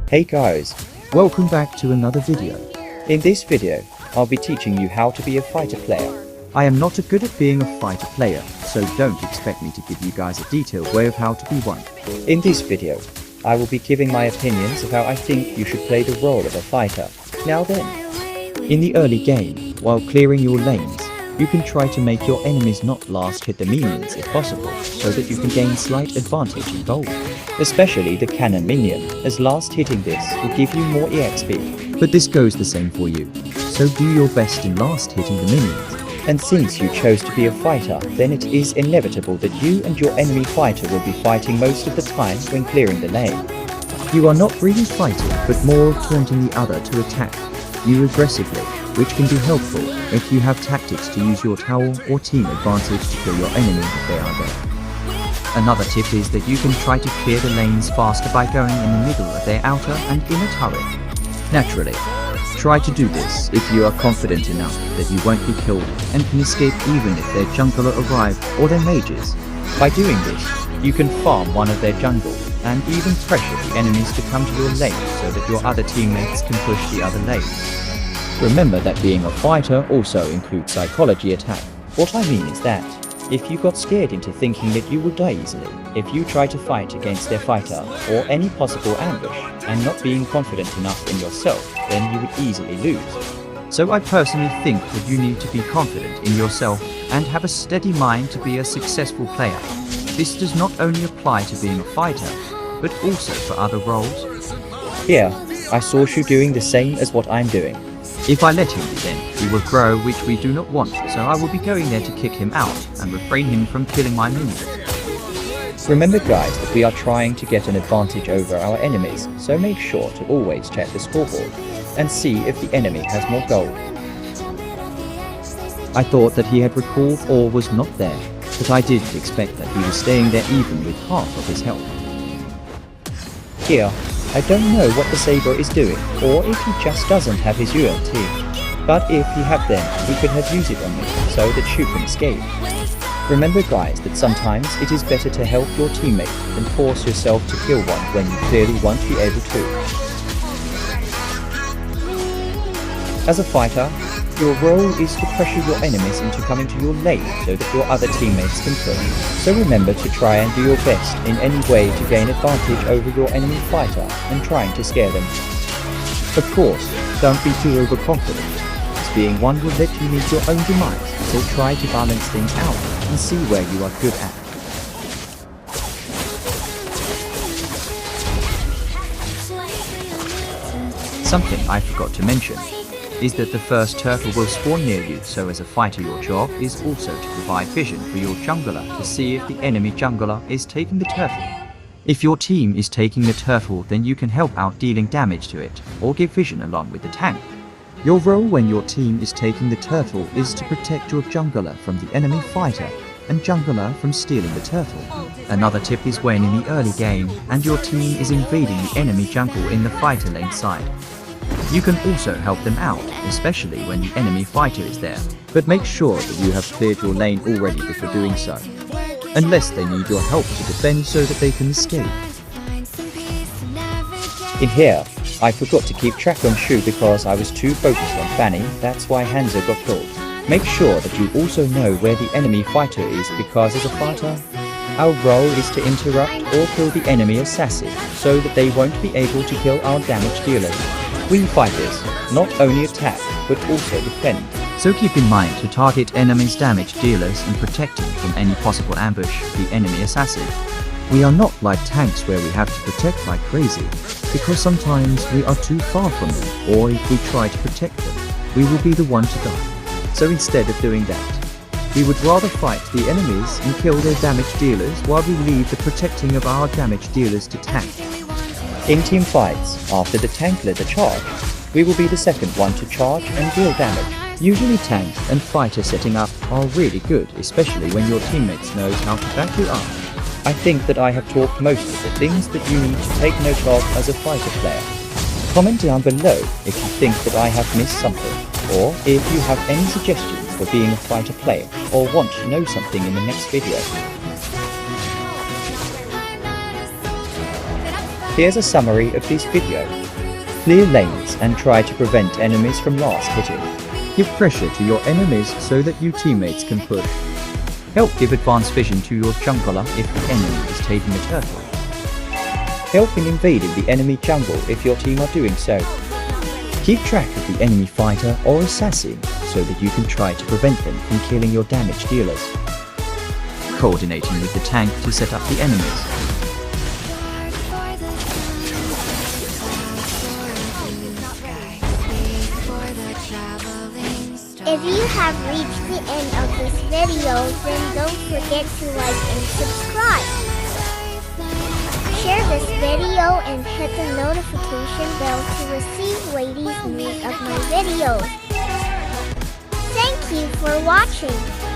Hey guys, Welcome back to another video. in this video, I'll be teaching you how to be a fighter player. I am not good at being a fighter player, so don't expect me to give you guys a detailed way of how to be one. In this video, I will be giving my opinions of how I think you should play the role of a fighter. Now then, In the early game, while clearing your lanes, you can try to make your enemies not last hit the minions if possible, so that you can gain slight advantage in gold. especially the cannon minion, as last hitting this will give you more EXP. But this goes the same for you, so do your best in last hitting the minions. And since you chose to be a fighter, then it is inevitable that you and your enemy fighter will be fighting most of the time when clearing the lane. You are not really fighting, but more of taunting the other to attack you aggressively, which can be helpful if you have tactics to use your tower or team advantage to kill your enemy if they are there. Another tip is that you can try to clear the lanes faster by going in the middle of their outer and inner turret. Naturally, try to do this if you are confident enough that you won't be killed and can escape even if their jungler arrive or their mages. By doing this, you can farm one of their jungle and even pressure the enemies to come to your lane so that your other teammates can push the other lane. Remember that being a fighter also includes psychology attack. What I mean is that, if you got scared into thinking that you will die easily, if you try to fight against their fighter or any possible ambush and not being confident enough in yourself, then you would easily lose. So I personally think that you need to be confident in yourself and have a steady mind to be a successful player. This does not only apply to being a fighter, but also for other roles. Here, I saw Shu doing the same as what I'm doing. If I let him be, then he will grow, which we do not want, so I will be going there to kick him out and refrain him from killing my minions. Remember guys that we are trying to get an advantage over our enemies, so make sure to always check the scoreboard and see if the enemy has more gold. I thought that he had recalled or was not there, but I did expect that he was staying there even with half of his health. Here, I don't know what the Saber is doing, or if he just doesn't have his ULT. But if he had them, he could have used it on me, so that Shu can escape. Remember guys that sometimes it is better to help your teammate than force yourself to kill one when you clearly won't be able to. As a fighter, your role is to pressure your enemies into coming to your lane so that your other teammates can push. So remember to try and do your best in any way to gain advantage over your enemy fighter and trying to scare them. Of course, don't be too overconfident, as being one will let you meet your own demise, so try to balance things out and see where you are good at. Something I forgot to mention is that the first turtle will spawn near you, so as a fighter your job is also to provide vision for your jungler to see if the enemy jungler is taking the turtle. If your team is taking the turtle, then you can help out dealing damage to it, or give vision along with the tank. Your role when your team is taking the turtle is to protect your jungler from the enemy fighter and jungler from stealing the turtle. Another tip is when in the early game and your team is invading the enemy jungle in the fighter lane side. You can also help them out, especially when the enemy fighter is there, but make sure that you have cleared your lane already before doing so, unless they need your help to defend so that they can escape. In here, I forgot to keep track on Shu because I was too focused on Fanny, that's why Hanzo got killed. Make sure that you also know where the enemy fighter is because as a fighter, our role is to interrupt or kill the enemy assassin so that they won't be able to kill our damage dealers. We fighters not only attack, but also defend. So keep in mind to target enemies' damage dealers and protect them from any possible ambush, the enemy assassin. We are not like tanks where we have to protect like crazy, because sometimes we are too far from them, or if we try to protect them, we will be the one to die. So instead of doing that, we would rather fight the enemies and kill their damage dealers while we leave the protecting of our damage dealers to tank. In team fights, after the tank led the charge, we will be the second one to charge and deal damage. Usually tank and fighter setting up are really good, especially when your teammates knows how to back you up. I think that I have talked most of the things that you need to take note of as a fighter player. Comment down below if you think that I have missed something, or if you have any suggestions for being a fighter player, or want to know something in the next video. Here's a summary of this video. Clear lanes and try to prevent enemies from last hitting. Give pressure to your enemies so that you teammates can push. Help give advanced vision to your jungler if the enemy is taking the turtle. Help in invading the enemy jungle if your team are doing so. Keep track of the enemy fighter or assassin so that you can try to prevent them from killing your damage dealers. Coordinating with the tank to set up the enemies. If you have reached the end of this video, then don't forget to like and subscribe. Share this video and hit the notification bell to receive latest news of my videos. Thank you for watching.